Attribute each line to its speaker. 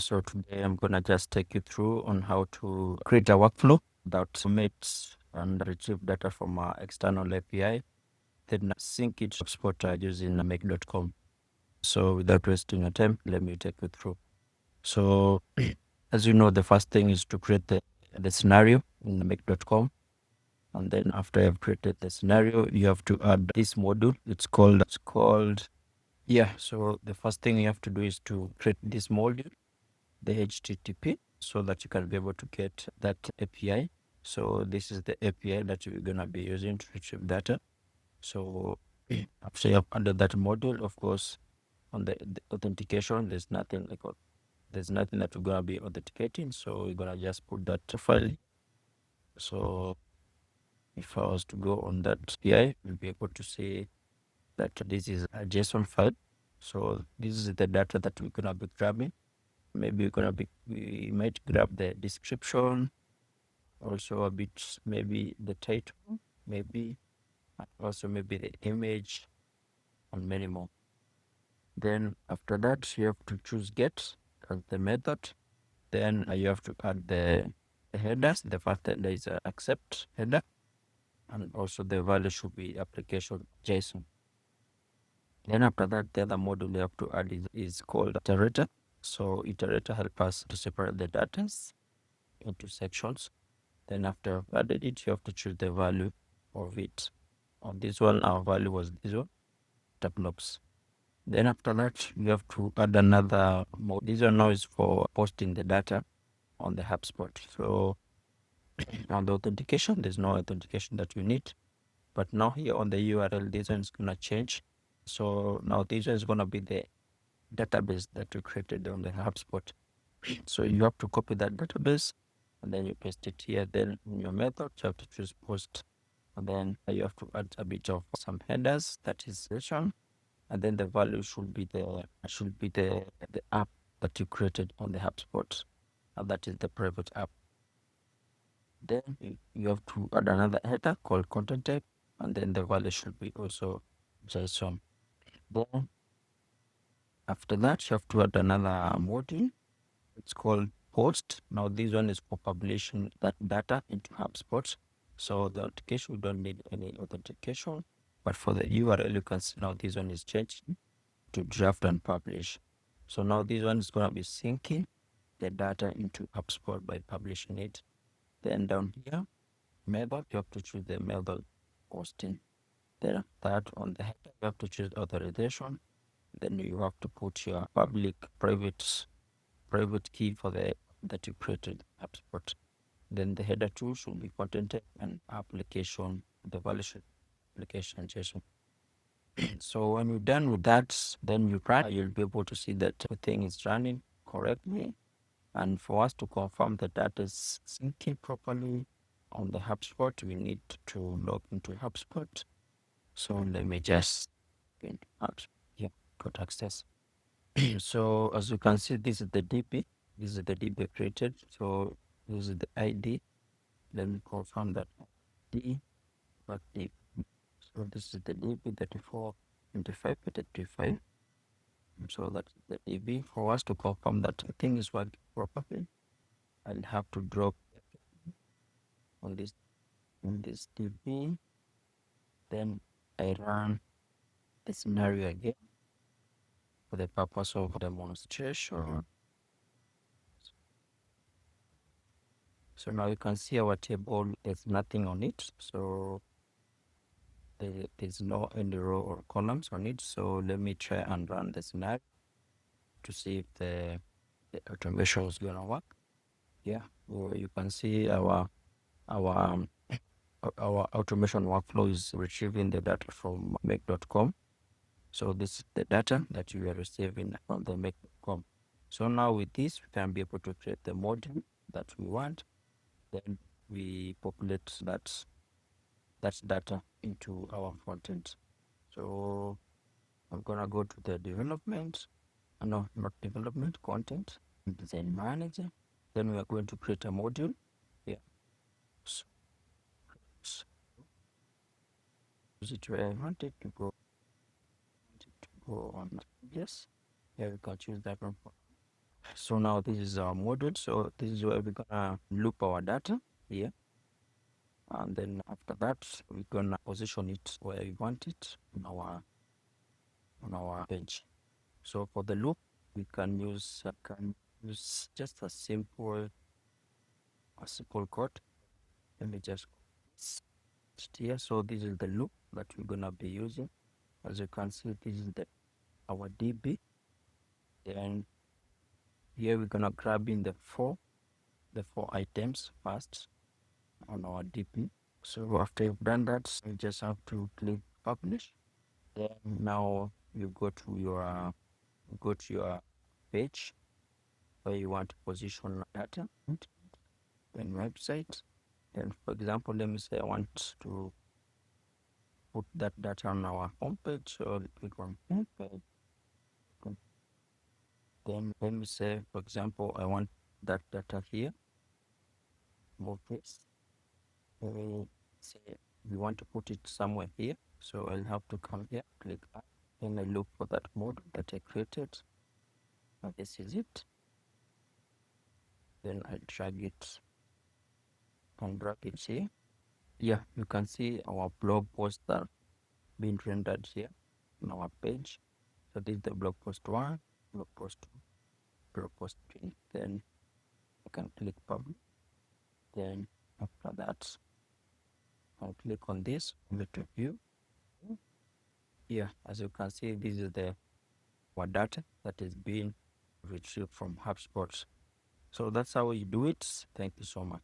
Speaker 1: So today I'm gonna just take you through on how to create a workflow that submits and retrieve data from our external API, then sync it to HubSpot using make.com. So without wasting your time, let me take you through. So as you know, the first thing is to create the scenario in make.com. And then after you've created the scenario, you have to add this module. It's called, yeah. So the first thing you have to do is to create this module, the HTTP, so that you can be able to get that API. So this is the API that you're gonna be using to retrieve data. So after you have added that module, of course, on the authentication, there's nothing that we're gonna be authenticating. So we're gonna just put that file. So if I was to go on that API, we'll be able to see that this is a JSON file. So this is the data that we're gonna be grabbing. Maybe we might grab the description, also a bit, maybe the title, maybe, and also maybe the image, and many more. Then after that, you have to choose get as the method. Then you have to add the headers. The first header is accept header, and also the value should be application JSON. Then after that, the other module you have to add is called Iterator. So Iterator helps us to separate the data into sections. Then after I've added it, you have to choose the value of it. On this one, our value was this one, blocks. Then after that, you have to add another mode. This one now is for posting the data on the HubSpot. So on the authentication, there's no authentication that you need. But now here on the URL, this one is gonna change. So now this one is gonna be the database that you created on the HubSpot. So you have to copy that database and then you paste it here. Then in your method, you have to choose post. And then you have to add a bit of some headers, that is version. And then the value should be the app that you created on the HubSpot. And that is the private app. Then you have to add another header called content type, and then the value should be also JSON. Then after that, you have to add another module. It's called post. Now this one is for publishing that data into HubSpot. So the authentication, we don't need any authentication. But for the URL, you can see now this one is changing to draft and publish. So now this one is going to be syncing the data into HubSpot by publishing it. Then down here, method, you have to choose the method posting. Then that on the header, you have to choose authorization. Then you have to put your private key for the that you created HubSpot. Then the header 2 should be content type and application, the value should application JSON. So when you're done with that, then you run, you'll be able to see that everything is running correctly. And for us to confirm that data is syncing properly on the HubSpot, we need to log into HubSpot. So let me just get into HubSpot. Yeah, got access. So as you can see, this is the DB. This is the DB created. So this is the ID. Let me confirm that D. But DB. So this is the DB 3425. So that's the DB. For us to confirm that the thing is working properly, I'll have to drop on this in this DB. Then I run the scenario again for the purpose of demonstration. So now you can see our table, there's nothing on it. So there's no any row or columns on it. So let me try and run the scenario to see if the automation is gonna work. Yeah, well, you can see our automation workflow is retrieving the data from make.com. So this is the data that you are receiving from the make.com. So now with this, we can be able to create the module that we want. Then we populate that data into our content. So I'm gonna go to the development. No, not development, content, design manager. Then we are going to create a module. Yeah. So, is it where I want it to go? On yes. Yeah, we can choose that one. So now this is our module. So this is where we're gonna loop our data here. And then after that, we're gonna position it where we want it on our page. So for the loop, we can use just a simple code. Let me just here. So this is the loop that we're gonna be using. As you can see, this is our DB. Then here we're gonna grab in the four items first on our DB. So after you've done that, you just have to click publish. Then now you go to your page where you want to position data, then website. Then for example, let me say I want to put that data on our homepage. So click on homepage. Then let me say, for example, I want that data here. This. Say we want to put it somewhere here. So I'll have to come here, click add. Then I look for that model that I created. Now this is it. Then I drag it and drag it here. Yeah, you can see our blog posts are being rendered here on our page. So this is the blog post 1, blog post 2, blog post 3. Then I can click publish. Then after that, I'll click on this to view. Yeah, as you can see, this is our data that is being retrieved from HubSpot. So that's how you do it. Thank you so much.